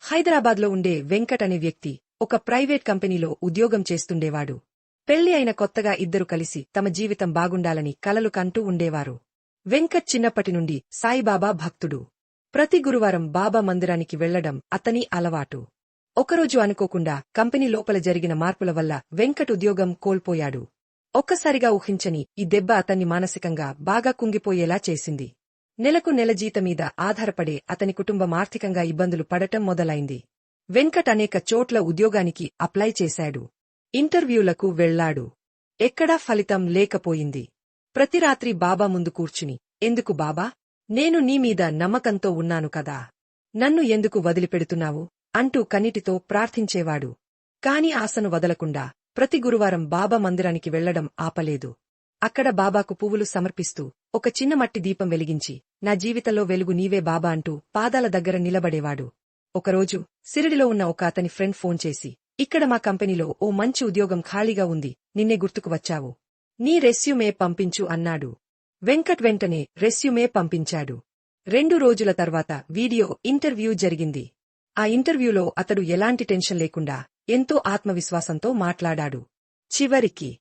హైదరాబాద్లో ఉండే వెంకట్ అనే వ్యక్తి ఒక ప్రైవేట్ కంపెనీలో ఉద్యోగం చేస్తుండేవాడు. పెళ్లి అయిన కొత్తగా ఇద్దరు కలిసి తమ జీవితం బాగుండాలని కలలు కంటూ ఉండేవారు. వెంకట్ చిన్నప్పటినుండి సాయిబాబా భక్తుడు. ప్రతి గురువారం బాబా మందిరానికి వెళ్లడం అతని అలవాటు. ఒకరోజు అనుకోకుండా కంపెనీ లోపల జరిగిన మార్పుల వల్ల వెంకట్ ఉద్యోగం కోల్పోయాడు. ఒక్కసారిగా ఊహించని ఈ దెబ్బ అతన్ని మానసికంగా బాగా కుంగిపోయేలా చేసింది. నెలకు నెల జీతమీద ఆధారపడే అతని కుటుంబం ఆర్థికంగా ఇబ్బందులు పడటం మొదలైంది. వెంకట్ అనేక చోట్ల ఉద్యోగానికి అప్లై చేశాడు. ఇంటర్వ్యూలకు వెళ్లాడు. ఎక్కడా ఫలితం లేకపోయింది. ప్రతి రాత్రి బాబా ముందు కూర్చుని, ఎందుకు బాబా? నేను నీమీద నమ్మకంతో ఉన్నాను కదా, నన్ను ఎందుకు వదిలిపెడుతున్నావు అంటూ కన్నీటితో ప్రార్థించేవాడు. కాని ఆశను వదలకుండా ప్రతి గురువారం బాబా మందిరానికి వెళ్లడం ఆపలేదు. అక్కడ బాబాకు పువ్వులు సమర్పిస్తూ ఒక చిన్న మట్టి దీపం వెలిగించి, నా జీవితంలో వెలుగు నీవే బాబా అంటూ పాదాల దగ్గర నిలబడేవాడు. ఒకరోజు సిరిడిలో ఉన్న ఒక అతని ఫ్రెండ్ ఫోన్ చేసి, ఇక్కడ మా కంపెనీలో ఓ మంచి ఉద్యోగం ఖాళీగా ఉంది, నిన్నే గుర్తుకు వచ్చావు, నీ రెస్యూమే పంపించు అన్నాడు. వెంకట్ వెంటనే రెస్యూమే పంపించాడు. 2 రోజుల తర్వాత వీడియో ఇంటర్వ్యూ జరిగింది. ఆ ఇంటర్వ్యూలో అతడు ఎలాంటి టెన్షన్ లేకుండా ఎంతో ఆత్మవిశ్వాసంతో మాట్లాడాడు. చివరికి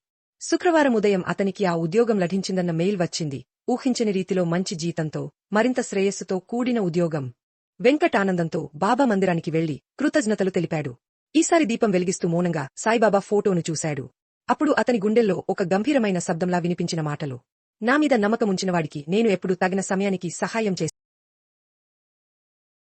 శుక్రవారం ఉదయం అతనికి ఆ ఉద్యోగం లభించిందన్న మెయిల్ వచ్చింది. ఊహించని రీతిలో మంచి జీతంతో, మరింత శ్రేయస్సుతో కూడిన ఉద్యోగం. వెంకట్ ఆనందంతో బాబా మందిరానికి వెళ్లి కృతజ్ఞతలు తెలిపాడు. ఈసారి దీపం వెలిగిస్తూ మౌనంగా సాయిబాబా ఫోటోను చూశాడు. అప్పుడు అతని గుండెల్లో ఒక గంభీరమైన శబ్దంలా వినిపించిన మాటలు, నా మీద నమ్మకముంచినవాడికి నేను ఎప్పుడూ తగిన సమయానికి సహాయం చేస్తాను.